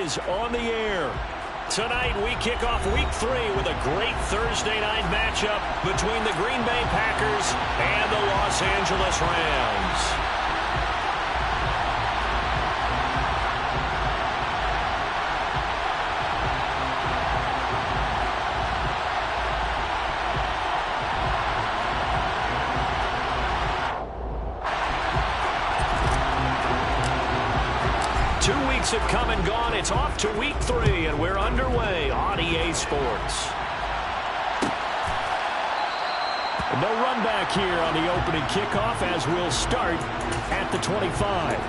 is on the air. Tonight we kick off week 3 with a great Thursday night matchup between the Green Bay Packers and the Los Angeles Rams. 2 weeks have come and gone. It's off to week 3, and we're underway on EA Sports. No run back here on the opening kickoff as we'll start at the 25.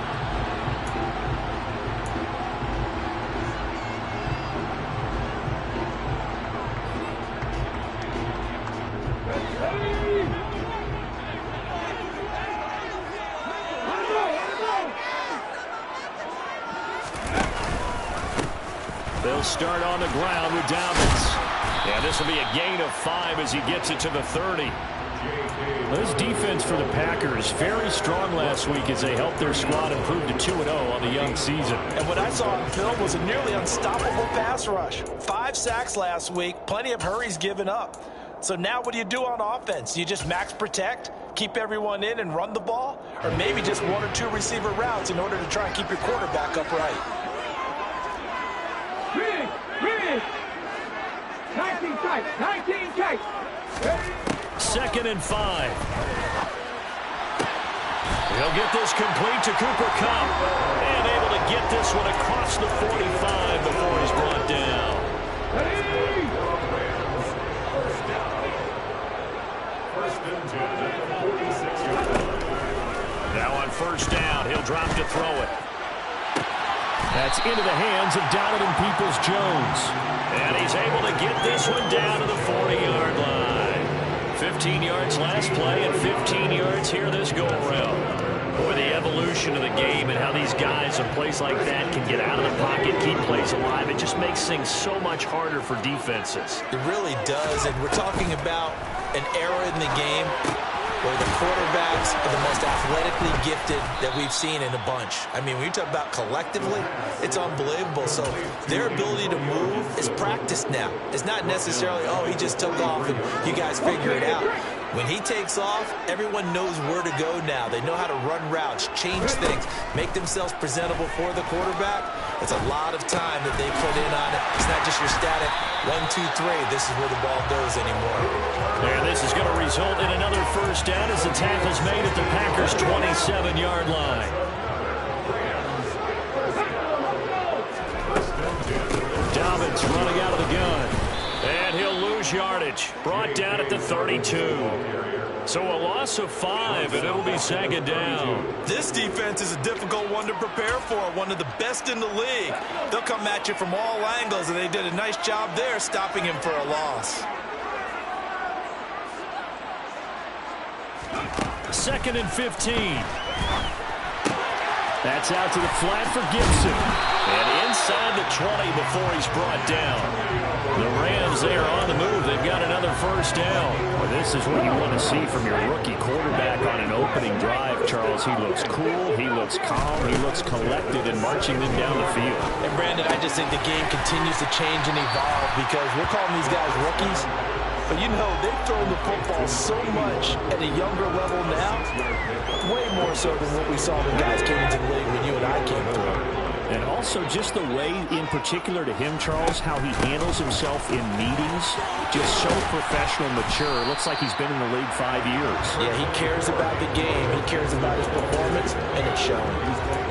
They'll start on the ground with Dobbins. Yeah, this will be a gain of 5 as he gets it to the 30. This defense for the Packers, very strong last week as they helped their squad improve to 2-0 on the young season. And what I saw on film was a nearly unstoppable pass rush. 5 sacks last week, plenty of hurries given up. So now what do you do on offense? You just max protect, keep everyone in and run the ball? Or maybe just 1 or 2 receiver routes in order to try and keep your quarterback upright? 19 tight. 2nd and 5. He'll get this complete to Cooper Kupp. And able to get this one across the 45 before he's brought down. Now on 1st down, he'll drop to throw it. That's into the hands of Donovan Peoples-Jones. And he's able to get this one down to the 40-yard line. 15 yards last play and 15 yards here this go-around. Boy, the evolution of the game and how these guys in plays like that can get out of the pocket, keep plays alive, it just makes things so much harder for defenses. It really does, and we're talking about an era in the game where the quarterbacks are the most athletically gifted that we've seen in a bunch. I mean, when you talk about collectively, it's unbelievable. So their ability to move is practiced now. It's not necessarily, oh, he just took off and you guys figure it out. When he takes off, everyone knows where to go now. They know how to run routes, change things, make themselves presentable for the quarterback. It's a lot of time that they put in on it. It's not just your static 1, 2, 3. This is where the ball goes anymore. And this is going to result in another 1st down as the tackle's made at the Packers' 27-yard line. Dobbins running out of the gun. And he'll lose yardage. Brought down at the 32. So a loss of 5, and it'll be 2nd down. This defense is a difficult one to prepare for, one of the best in the league. They'll come at you from all angles, and they did a nice job there stopping him for a loss. 2nd and 15. That's out to the flat for Gibson. And inside the 20 before he's brought down. The Rams, they are on the move. They've got another 1st down. Well, this is what you want to see from your rookie quarterback on an opening drive, Charles. He looks cool. He looks calm. He looks collected in marching them down the field. And, Brandon, I just think the game continues to change and evolve because we're calling these guys rookies. But, you know, they've thrown the football so much at a younger level now, way more so than what we saw when guys came into the league when you and I came through. And also just the way, in particular to him, Charles, how he handles himself in meetings, just so professional, mature. Looks like he's been in the league 5 years. Yeah, he cares about the game. He cares about his performance, and it's showing.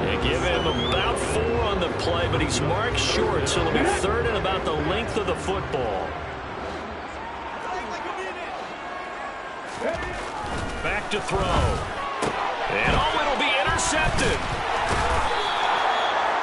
They give him about 4 on the play, but he's marked short, so it'll be 3rd and about the length of the football. Back to throw. And it'll be intercepted.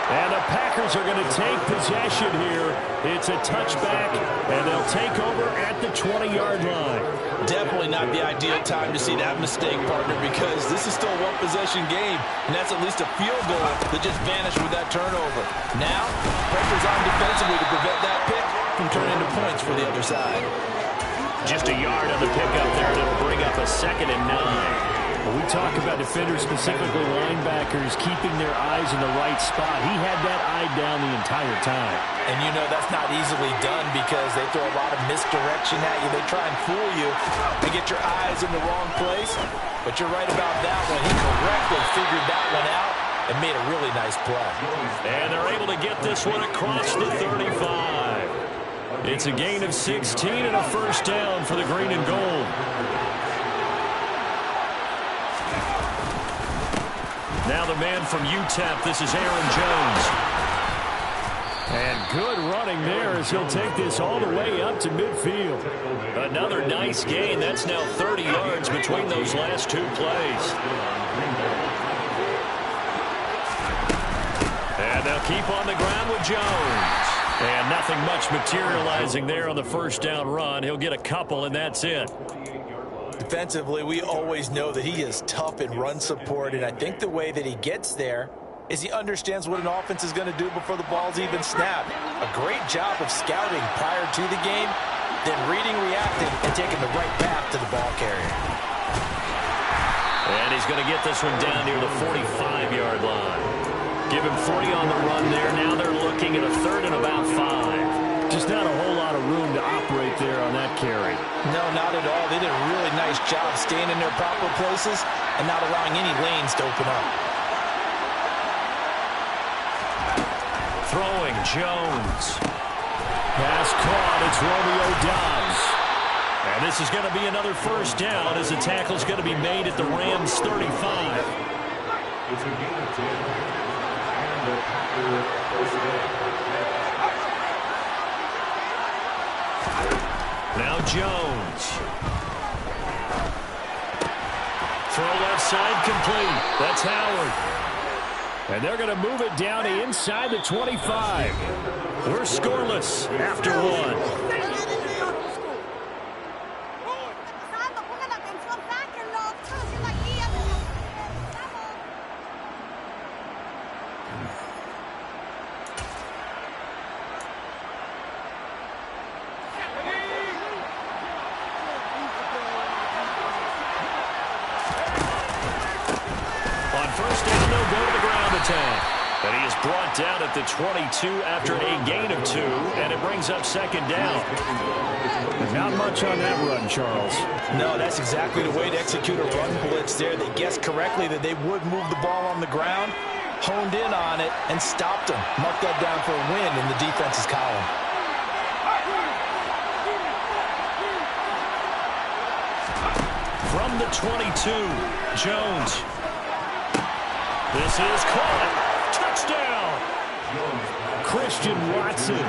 And the Packers are going to take possession here. It's a touchback, and they'll take over at the 20-yard line. Definitely not the ideal time to see that mistake, partner, because this is still a one-possession game, and that's at least a field goal that just vanished with that turnover. Now, pressure's on defensively to prevent that pick from turning into points for the other side. Just a yard on the pickup there, and it'll bring up a 2nd and 9. When we talk about defenders, specifically linebackers, keeping their eyes in the right spot, he had that eye down the entire time. And you know that's not easily done because they throw a lot of misdirection at you. They try and fool you and get your eyes in the wrong place. But you're right about that one. He correctly figured that one out and made a really nice play. And they're able to get this one across the 35. It's a gain of 16 and a first down for the green and gold. Now the man from UTEP, this is Aaron Jones. And good running there as he'll take this all the way up to midfield. Another nice gain. That's now 30 yards between those last two plays. And they'll keep on the ground with Jones. And nothing much materializing there on the first down run. He'll get a couple, and that's it. Defensively, we always know that he is tough in run support, and I think the way that he gets there is he understands what an offense is going to do before the ball's even snapped. A great job of scouting prior to the game, then reading, reacting, and taking the right path to the ball carrier. And he's going to get this one down near the 45-yard line. Give him 40 on the run there. Now they're looking at a third and about 5. Just not a whole lot of room to operate there on that carry. No, not at all. They did a really nice job staying in their proper places and not allowing any lanes to open up. Throwing Jones. Pass caught. It's Romeo Doubs. And this is going to be another first down as the tackle's going to be made at the Rams 35. It's a gain of 10. And the first down. Now Jones. Throw left side complete. That's Howard. And they're going to move it down to inside the 25. We're scoreless after one. And he is brought down at the 22 after a gain of 2, and it brings up second down. Not much on that run, Charles. No, that's exactly the way to execute a run blitz there. They guessed correctly that they would move the ball on the ground, honed in on it, and stopped them. Mark that down for a win in the defense's column. From the 22, Jones. This is caught. Touchdown! Christian Watson,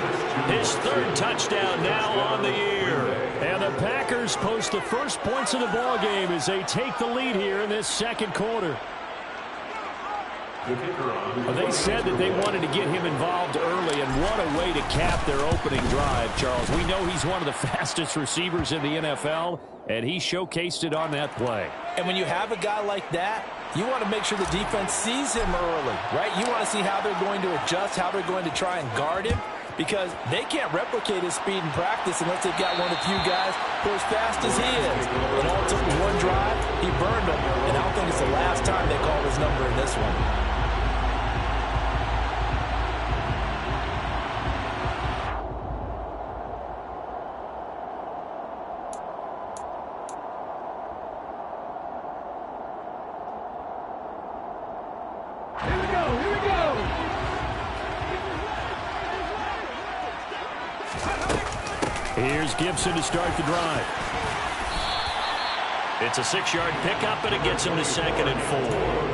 his third touchdown now on the year. And the Packers post the first points of the ball game as they take the lead here in this second quarter. Well, they said that they wanted to get him involved early, and what a way to cap their opening drive, Charles. We know he's one of the fastest receivers in the NFL, and he showcased it on that play. And when you have a guy like that, you want to make sure the defense sees him early, right? You want to see how they're going to adjust, how they're going to try and guard him, because they can't replicate his speed in practice unless they've got one of the few guys who are as fast as he is. And all it took was one drive, he burned them, and I don't think it's the last time they call his number in this one. Here's Gibson to start the drive. It's a 6-yard pickup, and it gets him to 2nd and 4.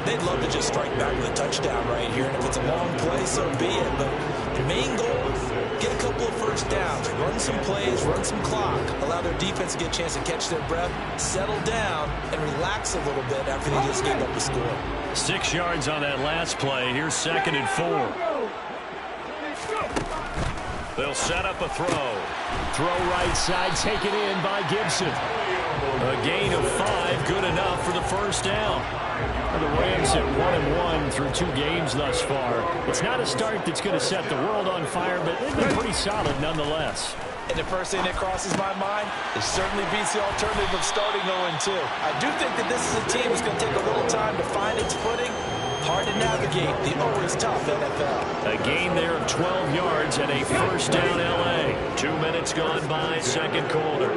They'd love to just strike back with a touchdown right here, and if it's a long play, so be it. But the main goal, get a couple of first downs, run some plays, run some clock, allow their defense to get a chance to catch their breath, settle down, and relax a little bit after they just gave up the score. 6 yards on that last play. Here's 2nd and 4. They'll set up a throw. Throw right side, taken in by Gibson. A gain of 5, good enough for the first down. The Rams at 1-1 through 2 games thus far. It's not a start that's going to set the world on fire, but they've been pretty solid nonetheless. And the first thing that crosses my mind, it certainly beats the alternative of starting 0-2. I do think that this is a team that's going to take a little time to find its footing. Hard to navigate the always tough NFL. A gain there of 12 yards and a first down L.A. 2 minutes gone by, second quarter.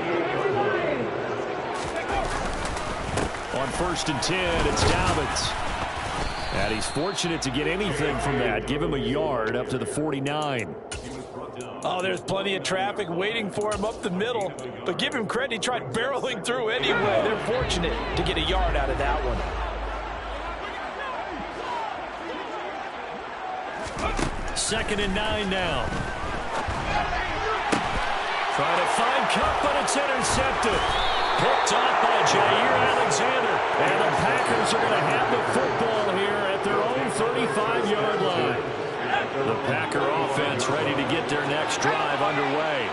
On 1st and 10, it's Dobbins. And he's fortunate to get anything from that. Give him a yard up to the 49. Oh, there's plenty of traffic waiting for him up the middle. But give him credit, he tried barreling through anyway. They're fortunate to get a yard out of that one. 2nd and 9 now. Trying to find Cup, but it's intercepted. Picked off by Jair Alexander. And the Packers are going to have the football here at their own 35-yard line. The Packer offense ready to get their next drive underway.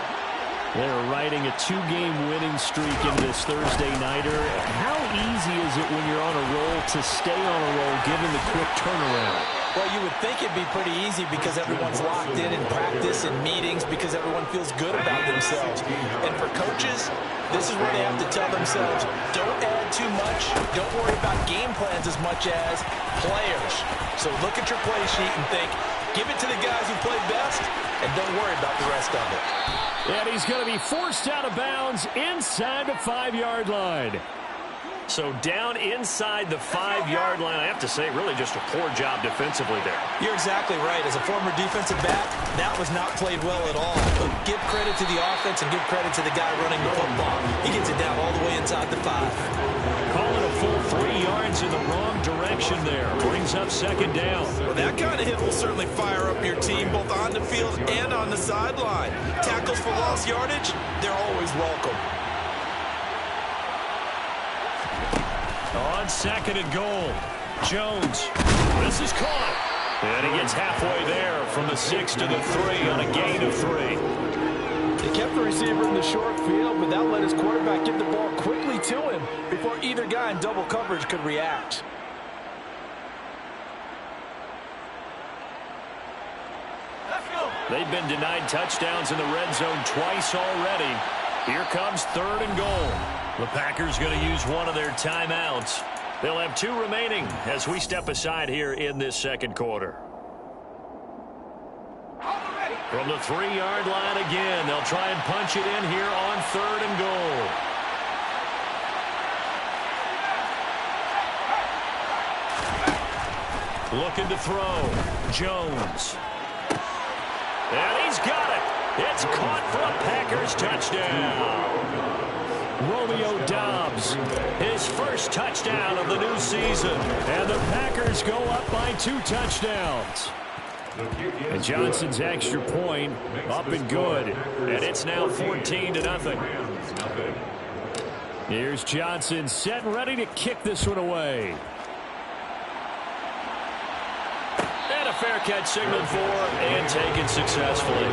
They're riding a 2-game winning streak in this Thursday nighter. How easy is it when you're on a roll to stay on a roll given the quick turnaround? Well, you would think it'd be pretty easy because everyone's locked in practice and meetings because everyone feels good about themselves. And for coaches, this is where they have to tell themselves, don't add too much. Don't worry about game plans as much as players. So look at your play sheet and think, give it to the guys who play best, and don't worry about the rest of it. And he's going to be forced out of bounds inside the 5-yard line. So down inside the 5-yard line, I have to say, really just a poor job defensively there. You're exactly right. As a former defensive back, that was not played well at all. But give credit to the offense and give credit to the guy running the football. He gets it down all the way inside the 5. Call it a full 3 yards in the wrong direction there. Brings up 2nd down. Well, that kind of hit will certainly fire up your team both on the field and on the sideline. Tackles for lost yardage, they're always welcome. On 2nd and goal, Jones. This is caught. And he gets halfway there from the 6 to the 3 on a gain of 3. They kept the receiver in the short field, but that let his quarterback get the ball quickly to him before either guy in double coverage could react. They've been denied touchdowns in the red zone twice already. Here comes 3rd and goal. The Packers going to use one of their timeouts. They'll have 2 remaining as we step aside here in this second quarter. From the 3-yard line again, they'll try and punch it in here on 3rd and goal. Looking to throw. Jones. And he's got it. It's caught for a Packers touchdown. Romeo Doubs, his first touchdown of the new season. And the Packers go up by 2 touchdowns. And Johnson's extra point up and good. And it's now 14-0. Here's Johnson set and ready to kick this one away. And a fair catch signaled for and taken successfully.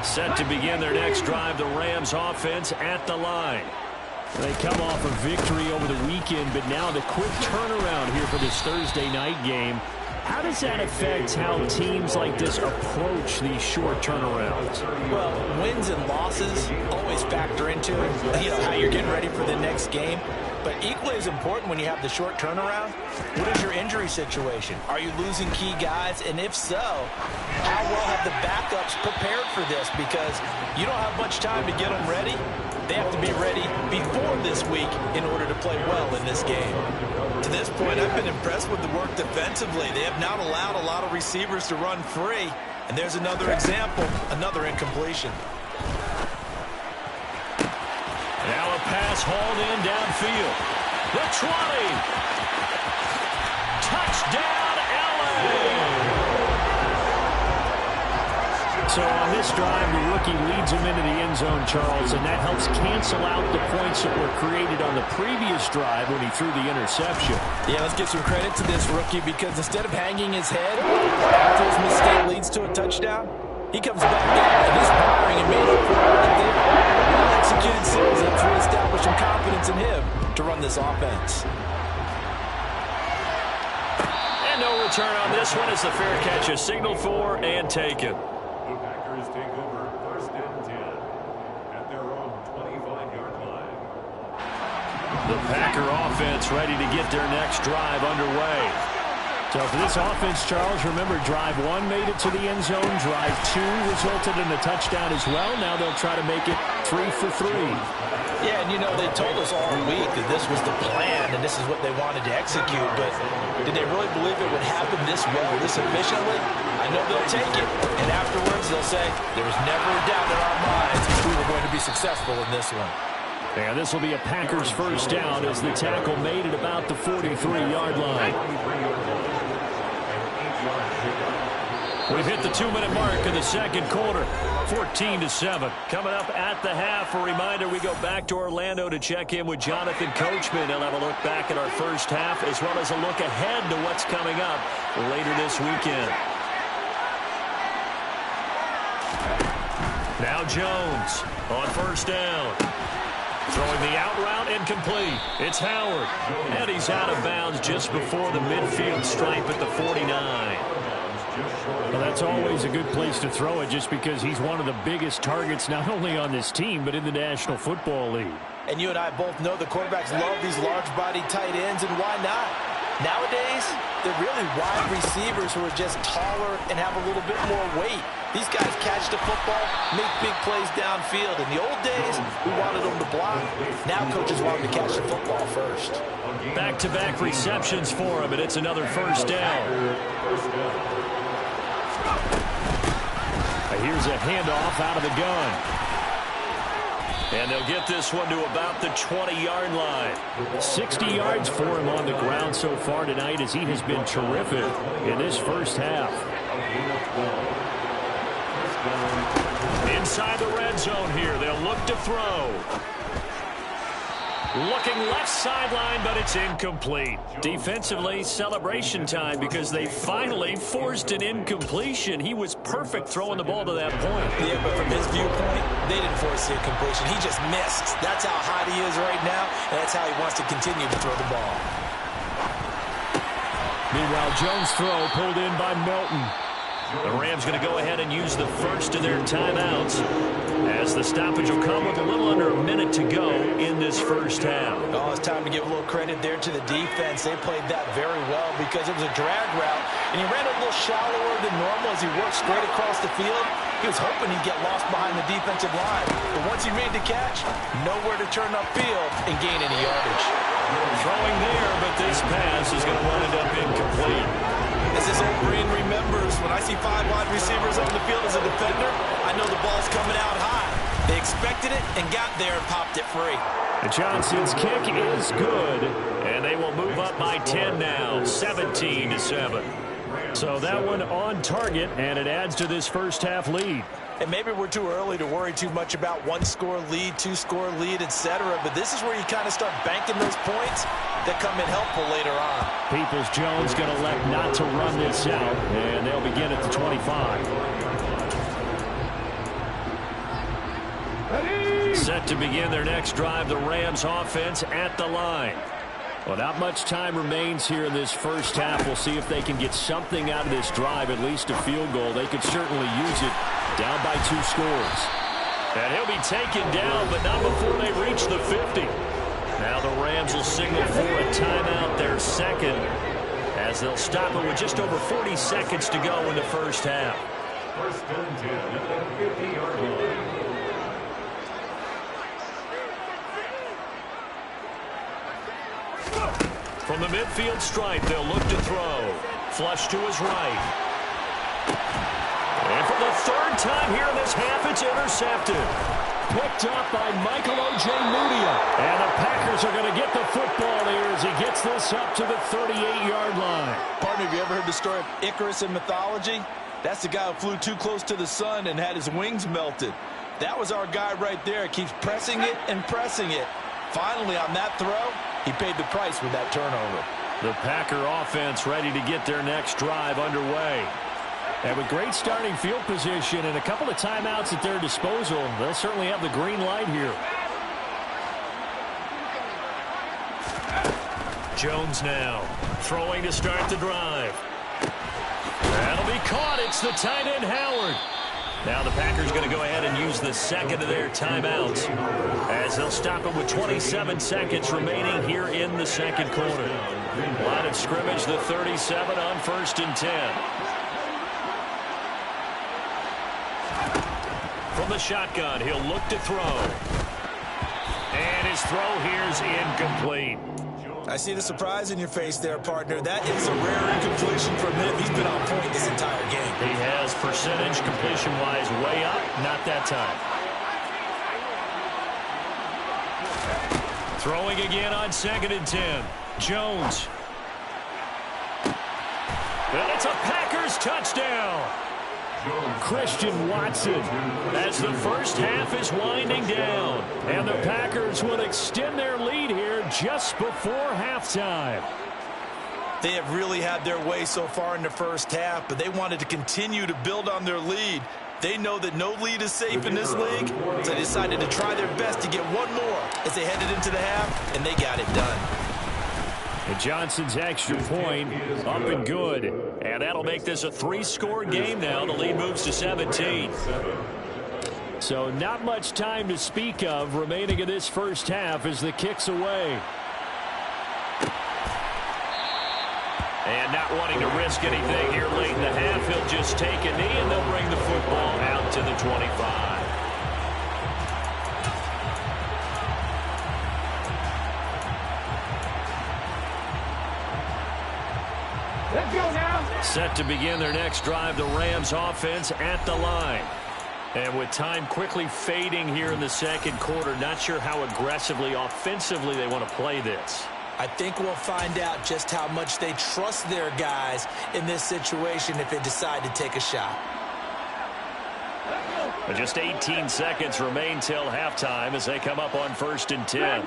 Set to begin their next drive, the Rams offense at the line. They come off a victory over the weekend, but now the quick turnaround here for this Thursday night game. How does that affect how teams like this approach these short turnarounds? Well, wins and losses always factor into how you're getting ready for the next game. But equally as important when you have the short turnaround, what is your injury situation? Are you losing key guys? And if so, how well have the backups prepared for this? Because you don't have much time to get them ready. They have to be ready before this week in order to play well in this game. To this point, I've been impressed with the work defensively. They have not allowed a lot of receivers to run free. And there's another example, another incompletion. Now a pass hauled in downfield. The 20. Touchdown, LA! So on this drive, the rookie leads him into the end zone, Charles, and that helps cancel out the points that were created on the previous drive when he threw the interception. Yeah, let's give some credit to this rookie because instead of hanging his head after his mistake leads to a touchdown, he comes back out and he's powering he made up for it right there. Well-executed series helps reestablish some confidence in him to run this offense. And no return on this one as the fair catch is signaled for and taken. The Packers take over 1st and 10 at their own 25-yard line. The Packer offense ready to get their next drive underway. So for this offense, Charles, remember, drive 1 made it to the end zone. Drive 2 resulted in a touchdown as well. Now they'll try to make it 3 for 3. Yeah, and you know, they told us all week that this was the plan and this is what they wanted to execute, but did they really believe it would happen this well, this efficiently? I know they'll take it, and afterwards they'll say, there was never a doubt in our minds we were going to be successful in this one. And this will be a Packers first down as the tackle made at about the 43-yard line. We've hit the 2-minute mark in the second quarter. 14-7. Coming up at the half, a reminder we go back to Orlando to check in with Jonathan Coachman. He'll have a look back at our first half as well as a look ahead to what's coming up later this weekend. Now Jones on first down. Throwing the out route incomplete. It's Howard. And he's out of bounds just before the midfield stripe at the 49. Well, that's always a good place to throw it just because he's one of the biggest targets not only on this team but in the National Football League. And you and I both know the quarterbacks love these large-bodied tight ends, and why not? Nowadays, they're really wide receivers who are just taller and have a little bit more weight. These guys catch the football, make big plays downfield. In the old days, we wanted them to block. Now coaches want them to catch the football first. Back-to-back receptions for him, and it's another first down. Here's a handoff out of the gun. And they'll get this one to about the 20-yard line. 60 yards for him on the ground so far tonight as he has been terrific in this first half. Inside the red zone here, they'll look to throw. Looking left sideline, but it's incomplete. Defensively, celebration time because they finally forced an incompletion. He was perfect throwing the ball to that point. Yeah, but from his viewpoint, they didn't force the incompletion. He just missed. That's how hot he is right now, and that's how he wants to continue to throw the ball. Meanwhile, Jones' throw pulled in by Melton. The Rams going to go ahead and use the first of their timeouts as the stoppage will come with a little under a minute to go in this first half. Oh, it's time to give a little credit there to the defense. They played that very well because it was a drag route, and he ran a little shallower than normal as he worked straight across the field. He was hoping he'd get lost behind the defensive line, but once he made the catch, nowhere to turn upfield and gain any yardage. Throwing there, but this pass is going to wind up incomplete. As this old Marine remembers, when I see 5 wide receivers on the field as a defender, I know the ball's coming out high. They expected it and got there and popped it free. And Johnson's kick is good, and they will move up by 10 now, 17-7. So that one on target, and it adds to this first half lead. And maybe we're too early to worry too much about 1-score lead, 2-score lead, etc. But this is where you kind of start banking those points that come in helpful later on. Peoples-Jones going to elect not to run this out, and they'll begin at the 25. Set to begin their next drive, the Rams offense at the line. Well, not much time remains here in this first half. We'll see if they can get something out of this drive, at least a field goal. They could certainly use it. Down by 2 scores. And he'll be taken down, but not before they reach the 50. Now the Rams will signal for a timeout, their second, as they'll stop it with just over 40 seconds to go in the first half. First and 10 at the 50-yard line. From the midfield stripe, they'll look to throw. Flush to his right. And for the third time here in this half, it's intercepted. Picked up by Michael O.J. Mudia. And the Packers are going to get the football here as he gets this up to the 38-yard line. Partner, have you ever heard the story of Icarus in mythology? That's the guy who flew too close to the sun and had his wings melted. That was our guy right there. Keeps pressing it and pressing it. Finally, on that throw, he paid the price with that turnover. The Packer offense ready to get their next drive underway. And with great starting field position and a couple of timeouts at their disposal, they'll certainly have the green light here. Jones now throwing to start the drive. That'll be caught. It's the tight end, Howard. Now the Packers going to go ahead and use the second of their timeouts as they'll stop it with 27 seconds remaining here in the second quarter. Line of scrimmage, the 37 on 1st and 10. From the shotgun, he'll look to throw. And his throw here's incomplete. I see the surprise in your face there, partner. That is a rare incompletion from him. He's been on point this entire game. He has percentage completion-wise way up, not that time. Throwing again on 2nd and 10. Jones. And it's a Packers touchdown. Christian Watson as the first half is winding down. And the Packers will extend their lead here just before halftime. They have really had their way so far in the first half, but they wanted to continue to build on their lead. They know that no lead is safe in this league, so they decided to try their best to get one more as they headed into the half, and they got it done. And Johnson's extra point up and good. And that'll make this a 3-score game now. The lead moves to 17. So not much time to speak of remaining in this first half as the kick's away. And not wanting to risk anything here late in the half, he'll just take a knee and they'll bring the football out to the 25. Let's go now. Set to begin their next drive, the Rams offense at the line. And with time quickly fading here in the second quarter, not sure how aggressively, offensively they want to play this. I think we'll find out just how much they trust their guys in this situation if they decide to take a shot. But just 18 seconds remain till halftime as they come up on 1st and 10.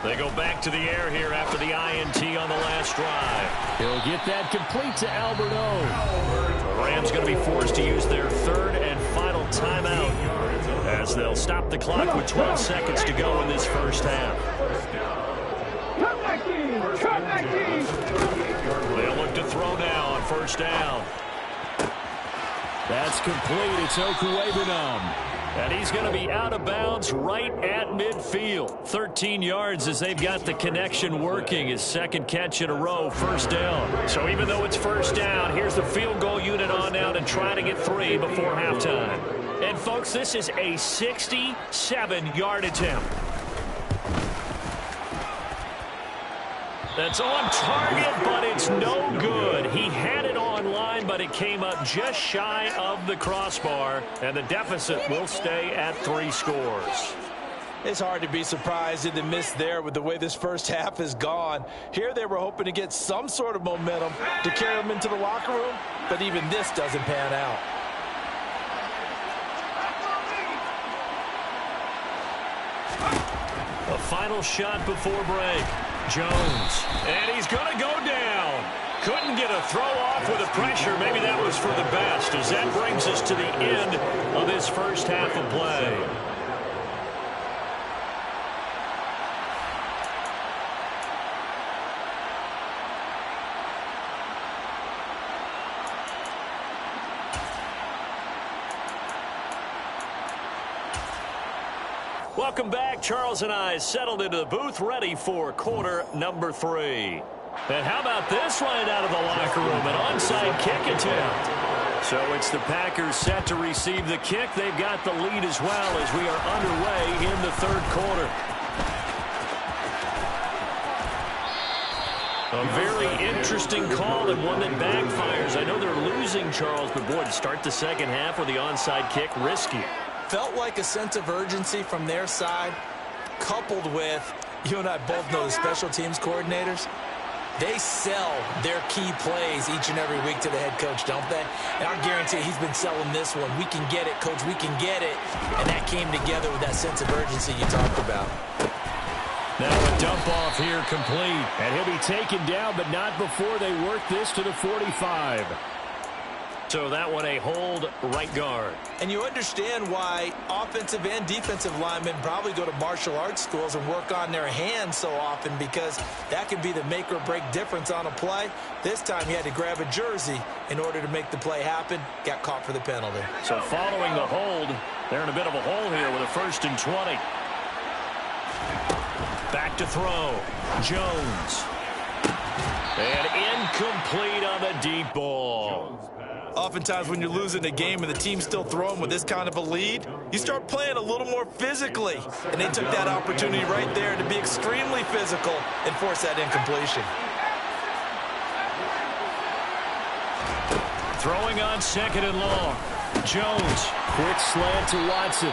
They go back to the air here after the INT on the last drive. He'll get that complete to Albert O. The Rams going to be forced to use their 3rd and final timeout as they'll stop the clock with 12 seconds to go in this first half. They'll look to throw now on 1st down. That's complete. It's Okuegbunam. And he's going to be out of bounds right at midfield. 13 yards as they've got the connection working. His second catch in a row, 1st down. So even though it's 1st down, here's the field goal unit on down and try to get 3 before halftime. And, folks, this is a 67-yard attempt. That's on target, but it's no good. He had it on line, but it came up just shy of the crossbar, and the deficit will stay at 3 scores. It's hard to be surprised in the miss there with the way this first half has gone. Here they were hoping to get some sort of momentum to carry them into the locker room, but even this doesn't pan out. A final shot before break. Jones, and he's going to go down. Couldn't get a throw off with the pressure. Maybe that was for the best, as that brings us to the end of this first half of play. Welcome back. Charles and I settled into the booth, ready for quarter number 3. And how about this right out of the locker room? An onside kick attempt. So it's the Packers set to receive the kick. They've got the lead as well as we are underway in the 3rd quarter. A very interesting call and one that backfires. I know they're losing, Charles, but boy, to start the second half with the onside kick, risky. Felt like a sense of urgency from their side, coupled with, you and I both know the special teams coordinators, they sell their key plays each and every week to the head coach, don't they? And I guarantee he's been selling this one. We can get it, coach, we can get it. And that came together with that sense of urgency you talked about. Now a dump off here complete. And he'll be taken down, but not before they work this to the 45. So that one a hold right guard. And you understand why offensive and defensive linemen probably go to martial arts schools and work on their hands so often, because that can be the make or break difference on a play. This time he had to grab a jersey in order to make the play happen. Got caught for the penalty. So following the hold, they're in a bit of a hole here with a 1st and 20. Back to throw. Jones. And incomplete on the deep ball. Oftentimes when you're losing a game and the team's still throwing with this kind of a lead, you start playing a little more physically. And they took that opportunity right there to be extremely physical and force that incompletion. Throwing on 2nd and long. Jones. Quick slant to Watson.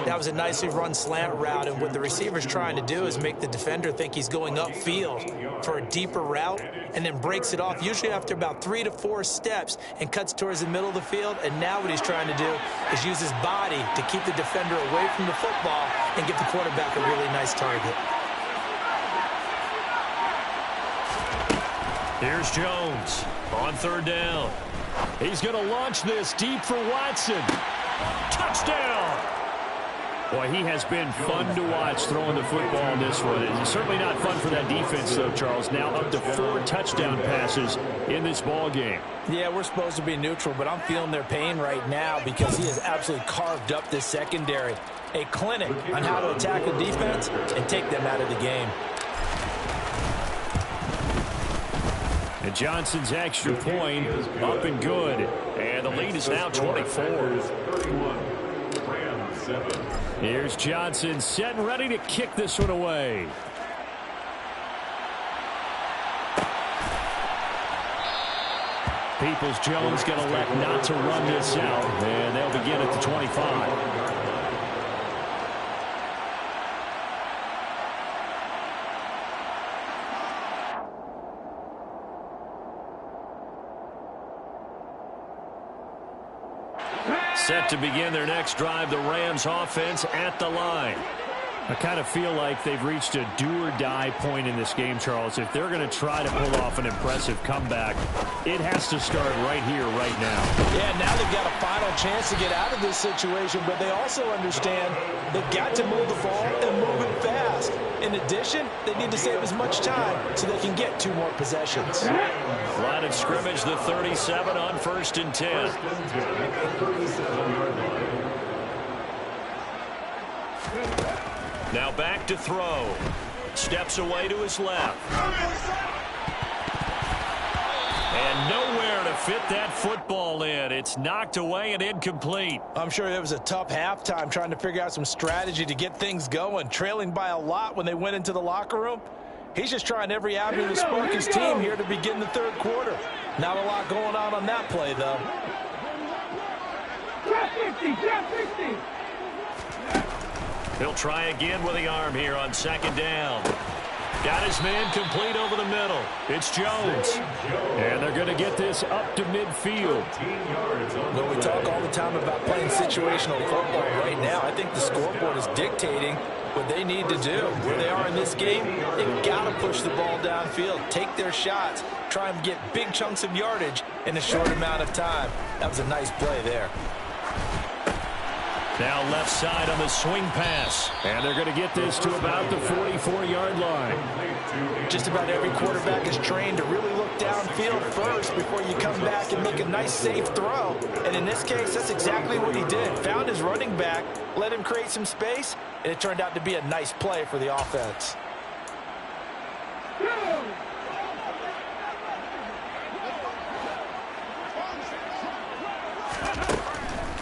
That was a nicely run slant route, and what the receiver's trying to do is make the defender think he's going upfield for a deeper route, and then breaks it off, usually after about 3 to 4 steps, and cuts towards the middle of the field. And now what he's trying to do is use his body to keep the defender away from the football and get the quarterback a really nice target. Here's Jones on 3rd down. He's going to launch this deep for Watson. Touchdown! Boy, he has been fun to watch throwing the football in this one. It's certainly not fun for that defense, though, Charles. Now up to 4 touchdown passes in this ball game. Yeah, we're supposed to be neutral, but I'm feeling their pain right now because he has absolutely carved up this secondary. A clinic on how to attack the defense and take them out of the game. And Johnson's extra point up and good. And the lead is now 24. Here's Johnson set and ready to kick this one away. Peoples-Jones going to elect not to run this out, and they'll begin at the 25. Set to begin their next drive, the Rams offense at the line. I kind of feel like they've reached a do-or-die point in this game, Charles. If they're going to try to pull off an impressive comeback, it has to start right here, right now. Yeah, now they've got a final chance to get out of this situation, but they also understand they've got to move the ball and move it fast. In addition, they need to save as much time so they can get 2 more possessions. Line of scrimmage, the 37 on 1st and 10. Now back to throw. Steps away to his left. And nowhere to fit that football in. It's knocked away and incomplete. I'm sure it was a tough halftime trying to figure out some strategy to get things going. Trailing by a lot when they went into the locker room. He's just trying every avenue to spark his team here to begin the 3rd quarter. Not a lot going on that play, though. He'll try again with the arm here on 2nd down. Got his man complete over the middle. It's Jones. And they're going to get this up to midfield. Well, we talk all the time about playing situational football. Right now, I think the scoreboard is dictating what they need to do. Where they are in this game, they've got to push the ball downfield, take their shots, try and get big chunks of yardage in a short amount of time. That was a nice play there. Now left side on the swing pass. And they're going to get this to about the 44-yard line. Just about every quarterback is trained to really look downfield first before you come back and make a nice, safe throw. And in this case, that's exactly what he did. Found his running back, let him create some space, and it turned out to be a nice play for the offense.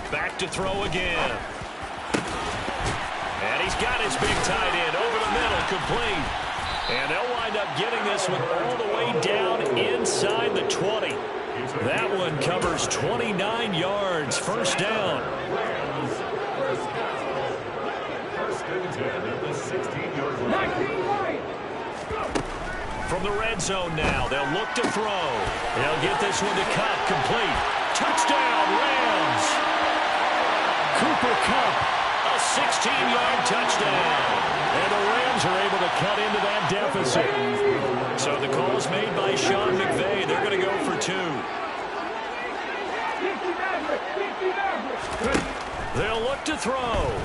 Back to throw again. And he's got his big tight end over the middle, complete. And they'll wind up getting this one all the way down inside the 20. That one covers 29 yards. 1st down. From the red zone now, they'll look to throw. They'll get this one to Kupp, complete. Touchdown, Rams. Cooper Kupp, a 16-yard touchdown. And the Rams Rams are able to cut into that deficit. So the call is made by Sean McVay. They're going to go for 2. They'll look to throw.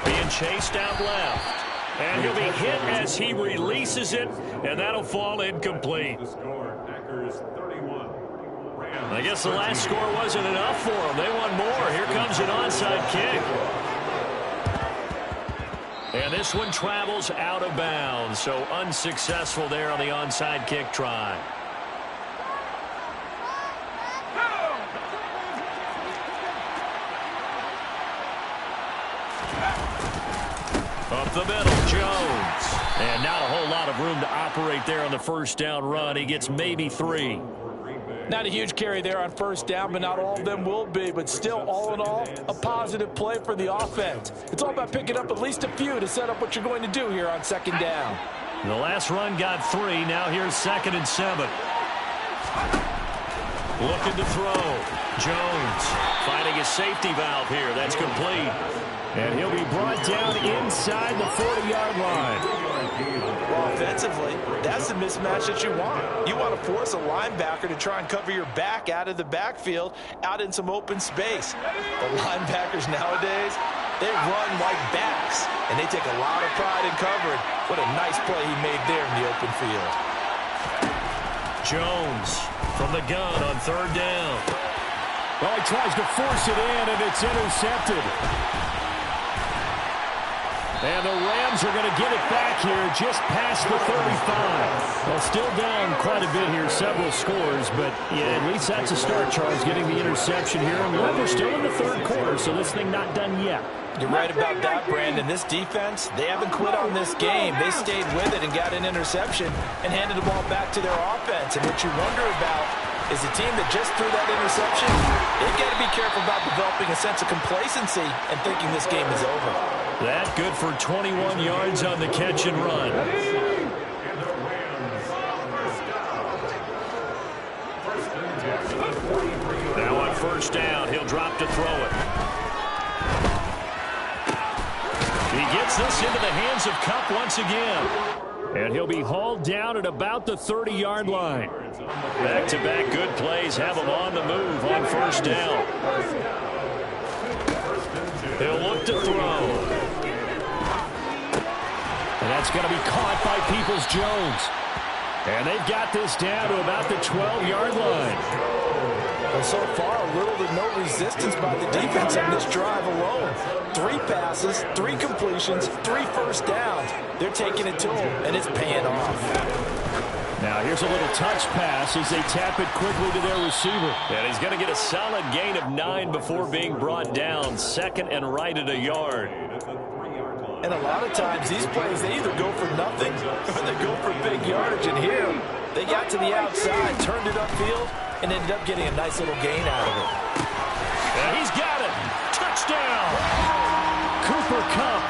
Being chased out left. And he'll be hit as he releases it, and that'll fall incomplete. I guess the last score wasn't enough for them. They want more. Here comes an onside kick. And this one travels out of bounds, so unsuccessful there on the onside kick try. Up the middle, Jones. And not a whole lot of room to operate there on the first down run. He gets maybe 3. Not a huge carry there on first down, but not all of them will be. But still, all in all, a positive play for the offense. It's all about picking up at least a few to set up what you're going to do here on second down. The last run got 3. Now here's 2nd and 7. Looking to throw. Jones finding a safety valve here. That's complete. And he'll be brought down inside the 40-yard line. Well, offensively, that's the mismatch that you want. You want to force a linebacker to try and cover your back out of the backfield, out in some open space. The linebackers nowadays, they run like backs, and they take a lot of pride in covering. What a nice play he made there in the open field. Jones from the gun on 3rd down. Well, he tries to force it in, and it's intercepted. And the Rams are going to get it back here just past the 35. Well, still down quite a bit here, several scores, but yeah, at least that's a start, Charles, getting the interception here. And look, we're still in the 3rd quarter, so this thing not done yet. You're right about that, Brandon. This defense, they haven't quit on this game. They stayed with it and got an interception and handed the ball back to their offense. And what you wonder about is a team that just threw that interception, they've got to be careful about developing a sense of complacency and thinking this game is over. That good for 21 yards on the catch and run. Now on 1st down, he'll drop to throw it. He gets this into the hands of Kupp once again. And he'll be hauled down at about the 30-yard line. Back-to-back good plays have him on the move on 1st down. He'll look to throw. And that's going to be caught by Peoples-Jones. And they've got this down to about the 12-yard line. Well, so far, little to no resistance by the defense on this drive alone. 3 passes, 3 completions, 3 first downs. They're taking it to him, and it's paying off. Now here's a little touch pass as they tap it quickly to their receiver. And he's going to get a solid gain of 9 before being brought down. 2nd and right at a yard. And a lot of times, these plays, they either go for nothing or they go for big yardage. And here, they got to the outside, turned it upfield, and ended up getting a nice little gain out of it. And he's got it. Touchdown. Cooper Kupp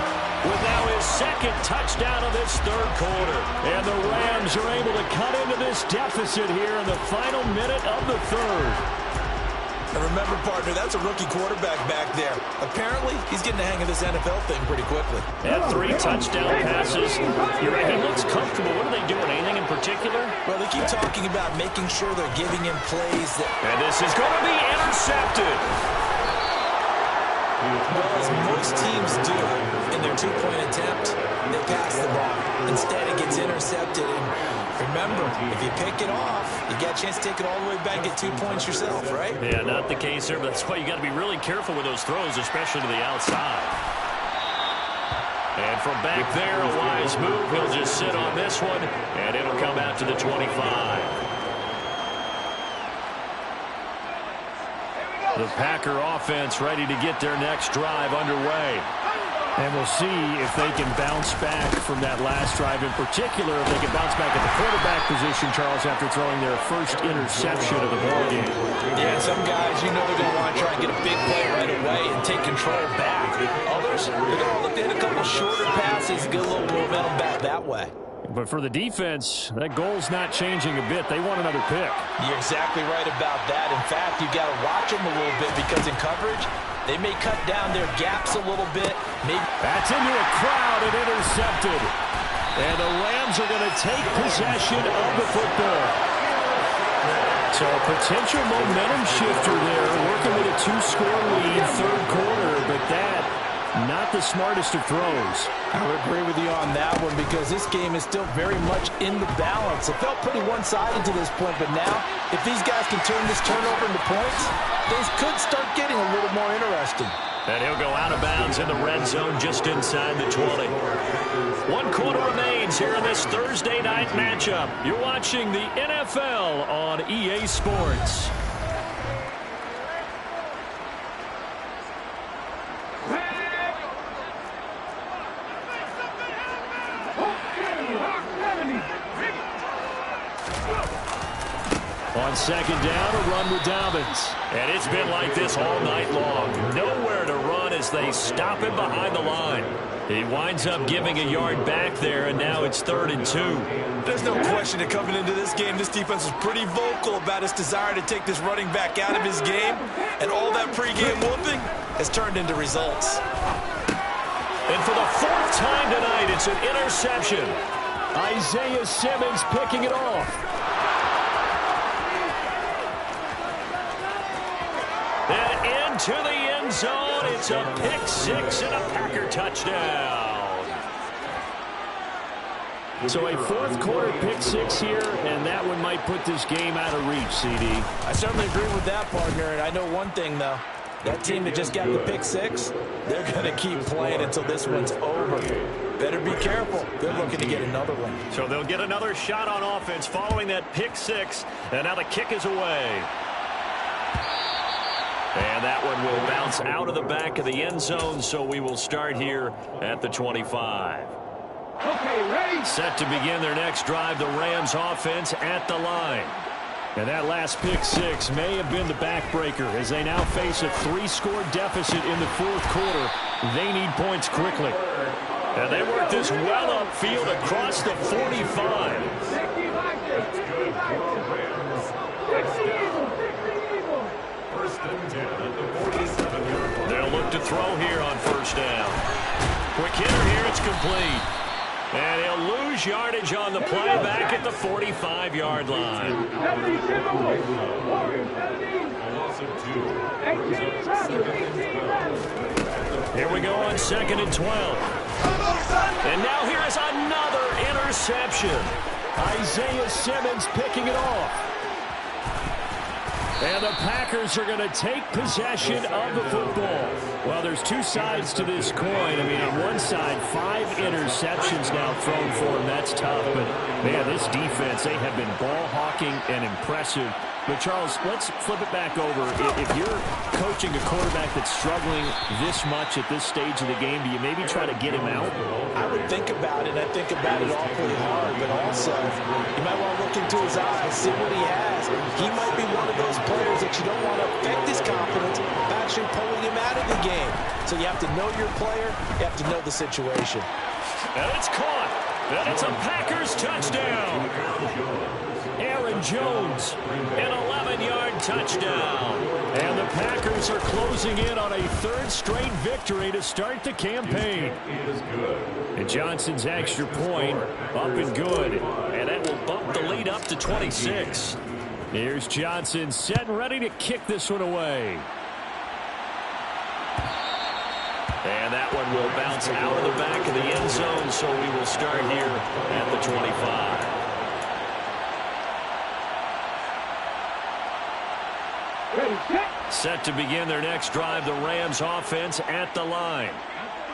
with now his 2nd touchdown of this 3rd quarter. And the Rams are able to cut into this deficit here in the final minute of the 3rd. And remember, partner, that's a rookie quarterback back there. Apparently, he's getting the hang of this NFL thing pretty quickly. And 3 touchdown passes. You're right, he looks comfortable. What are they doing? Anything in particular? Well, they keep talking about making sure they're giving him plays that... And this is going to be intercepted. Well, as most teams do in their 2-point attempt, they pass the ball. Instead, it gets intercepted. And remember, if you pick it off, you get a chance to take it all the way back and get 2 points yourself, right? Yeah, not the case there, but that's why you got to be really careful with those throws, especially to the outside. And from back there, a wise move. He'll just sit on this one, and it'll come out to the 25. The Packer offense ready to get their next drive underway. And we'll see if they can bounce back from that last drive. In particular, if they can bounce back at the quarterback position, Charles, after throwing their first interception of the ballgame. Yeah, some guys, you know they're going to want to try and get a big play right away and take control back. Others, they're going to look at a couple shorter passes and get a little momentum back that way. But for the defense, that goal's not changing a bit. They want another pick. You're exactly right about that. In fact, you got to watch them a little bit because in coverage, they may cut down their gaps a little bit. That's into a crowd and intercepted. And the Rams are going to take possession of the football. So a potential momentum shifter there, working with a 2-score lead, third quarter, but that not the smartest of throws. I would agree with you on that one because this game is still very much in the balance. It felt pretty one-sided to this point, but now if these guys can turn this turnover into points, things could start getting a little more interesting. And he'll go out of bounds in the red zone just inside the 20. 1 quarter remains here in this Thursday night matchup. You're watching the NFL on EA Sports. On second down, a run with Dobbins. And it's been like this all night long. Nowhere to run as they stop him behind the line. He winds up giving a yard back there, and now it's 3rd and 2. There's no question that coming into this game, this defense is pretty vocal about its desire to take this running back out of his game. And all that pregame whooping has turned into results. And for the 4th time tonight, it's an interception. Isaiah Simmons picking it off. And into the end zone, it's a pick 6 and a Packer touchdown. So a 4th quarter pick 6 here, and that one might put this game out of reach, CD. I certainly agree with that, partner, and I know one thing, though. That team that just got the pick 6, they're going to keep playing until this one's over. Better be careful. They're looking to get another one. So they'll get another shot on offense following that pick 6, and now the kick is away. And that one will bounce out of the back of the end zone, so we will start here at the 25. Okay, ready? Set to begin their next drive, the Rams offense at the line. And that last pick 6 may have been the backbreaker as they now face a 3-score deficit in the 4th quarter. They need points quickly. And they work this well upfield across the 45. They'll look to throw here on 1st down. Quick hitter here, it's complete. And he'll lose yardage on the play back at the 45-yard line. Here we go on 2nd and 12. And now here is another interception. Isaiah Simmons picking it off. And the Packers are going to take possession of the football. Well, there's 2 sides to this coin. I mean, on one side, 5 interceptions now thrown for him. That's tough. But, man, this defense, they have been ball hawking and impressive. But, Charles, let's flip it back over. If you're coaching a quarterback that's struggling this much at this stage of the game, do you maybe try to get him out? I would think about it. I think about it awfully hard. But also, you might want to look into his eyes, see what he has. He might be one of those players that you don't want to affect his confidence by actually pulling him out of the game. So you have to know your player. You have to know the situation. And it's caught. And it's a Packers touchdown. Aaron Jones, an 11-yard touchdown. And the Packers are closing in on a 3rd straight victory to start the campaign. And Johnson's extra point up and good. And that will bump the lead up to 26. Here's Johnson set and ready to kick this one away. And that one will bounce out of the back of the end zone, so we will start here at the 25. Set to begin their next drive, the Rams offense at the line.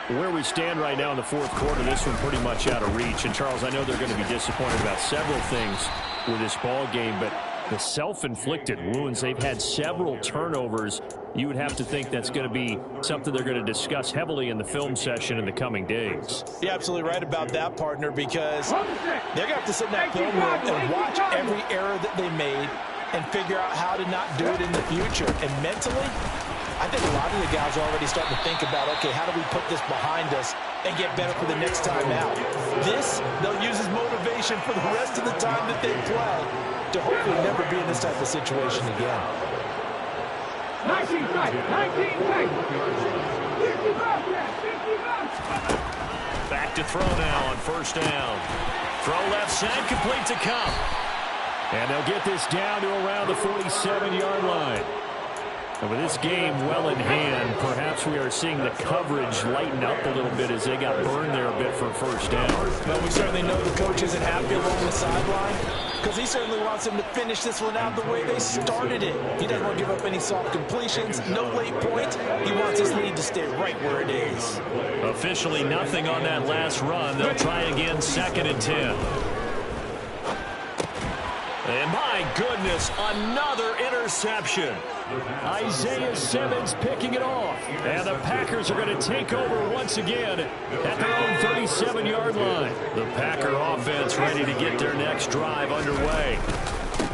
Where we stand right now in the 4th quarter, this one pretty much out of reach. And, Charles, I know they're going to be disappointed about several things with this ball game, but the self-inflicted wounds, they've had several turnovers. You would have to think that's going to be something they're going to discuss heavily in the film session in the coming days. You're absolutely right about that, partner, because they're going to have to sit in that film room and watch every error that they made and figure out how to not do it in the future. And mentally, I think a lot of the guys are already starting to think about, okay, how do we put this behind us and get better for the next time out? This, they'll use as motivation for the rest of the time that they play to hopefully never be in this type of situation again. 19 seconds. 19 seconds. 50 bucks. Back to throw now on first down. Throw left side, complete to Cup. And they'll get this down to around the 47-yard line. And with this game well in hand, perhaps we are seeing the coverage lighten up a little bit as they got burned there a bit for first down. Well, we certainly know the coach isn't happy along the sideline because he certainly wants them to finish this one out the way they started it. He doesn't want to give up any soft completions, no late points. He wants his lead to stay right where it is. Officially nothing on that last run. They'll try again, 2nd and 10. And my goodness, another interception. Isaiah Simmons picking it off. And the Packers are going to take over once again at their own 37-yard line. The Packer offense ready to get their next drive underway.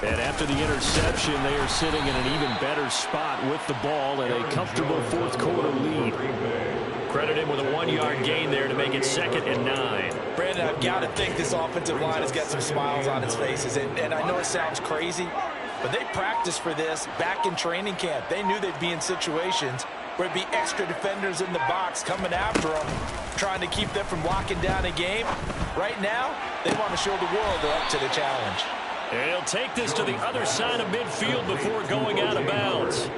And after the interception, they are sitting in an even better spot with the ball and a comfortable fourth-quarter lead. Credit him with a 1-yard gain there to make it 2nd and 9. Brandon, I've got to think this offensive line has got some smiles on its faces. And I know it sounds crazy, but they practiced for this back in training camp. They knew they'd be in situations where it'd be extra defenders in the box coming after them, trying to keep them from locking down a game. Right now, they want to show the world they're up to the challenge. And he'll take this to the other side of midfield before going out of bounds.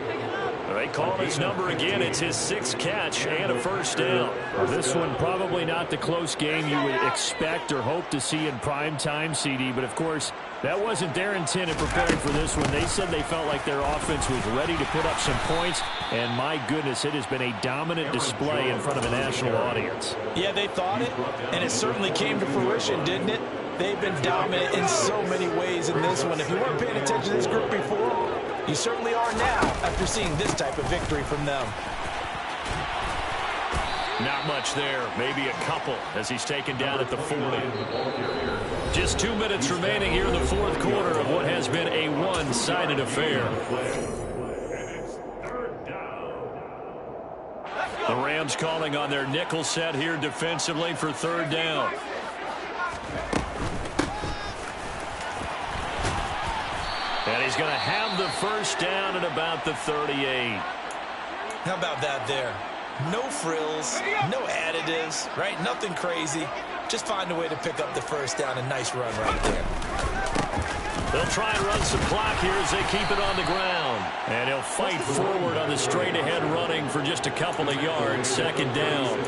They call his number again. It's his 6th catch and a first down. This one probably not the close game you would expect or hope to see in prime time, CD. But, of course, that wasn't their intent in preparing for this one. They said they felt like their offense was ready to put up some points. And, my goodness, it has been a dominant display in front of a national audience. Yeah, they thought it, and it certainly came to fruition, didn't it? They've been dominant in so many ways in this one. If you weren't paying attention to this group before, you certainly are now after seeing this type of victory from them. Not much there. Maybe a couple as he's taken down at the 40. Just 2 minutes remaining here in the fourth quarter of what has been a one-sided affair. The Rams calling on their nickel set here defensively for 3rd down. And he's going to have the first down at about the 38. How about that there? No frills, no additives, right? Nothing crazy. Just find a way to pick up the first down. A nice run right there. They'll try and run some clock here as they keep it on the ground. And he'll fight forward on the straight-ahead running for just a couple of yards. 2nd down.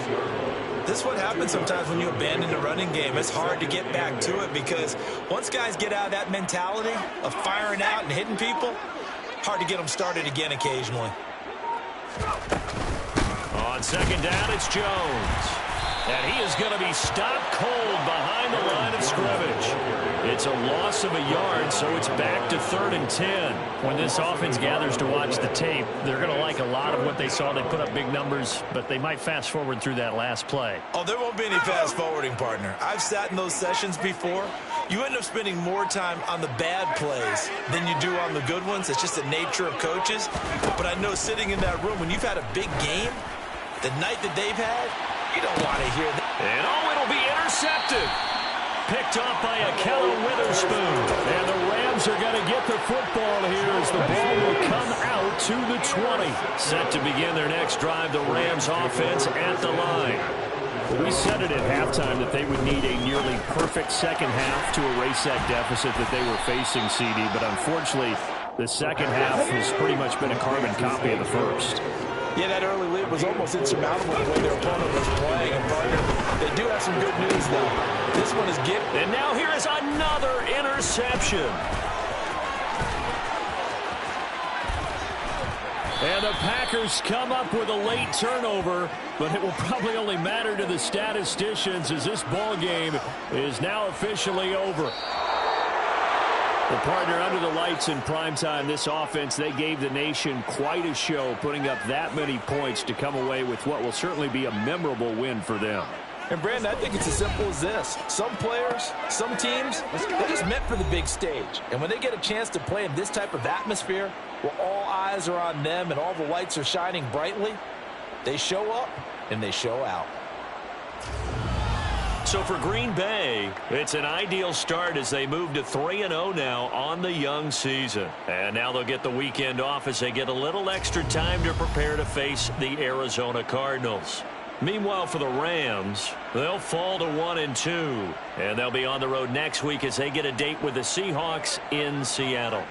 This is what happens sometimes when you abandon the running game. It's hard to get back to it because once guys get out of that mentality of firing out and hitting people, hard to get them started again occasionally. On 2nd down, it's Jones. And he is going to be stopped cold behind the line of scrimmage. It's a loss of a yard, so it's back to 3rd and 10. When this offense gathers to watch the tape, they're going to like a lot of what they saw. They put up big numbers, but they might fast forward through that last play. Oh, there won't be any fast forwarding, partner. I've sat in those sessions before. You end up spending more time on the bad plays than you do on the good ones. It's just the nature of coaches. But I know sitting in that room, when you've had a big game, the night that they've had, you don't want to hear that. And it'll be intercepted. Picked off by Akello Witherspoon. And the Rams are going to get the football here as the ball will come out to the 20. Set to begin their next drive, the Rams offense at the line. Well, we said it at halftime that they would need a nearly perfect second half to erase that deficit that they were facing, CD. But unfortunately, the second half has pretty much been a carbon copy of the first. Yeah, that early lead was almost insurmountable the way their opponent was playing. And partner, they do have some good news, though. This one is getting. And now here is another interception. And the Packers come up with a late turnover, but it will probably only matter to the statisticians as this ball game is now officially over. The partner under the lights in primetime, this offense, they gave the nation quite a show, putting up that many points to come away with what will certainly be a memorable win for them. And, Brandon, I think it's as simple as this. Some players, some teams, they're just meant for the big stage. And when they get a chance to play in this type of atmosphere where all eyes are on them and all the lights are shining brightly, they show up and they show out. So for Green Bay, it's an ideal start as they move to 3-0 now on the young season. And now they'll get the weekend off as they get a little extra time to prepare to face the Arizona Cardinals. Meanwhile, for the Rams, they'll fall to 1-2. And they'll be on the road next week as they get a date with the Seahawks in Seattle.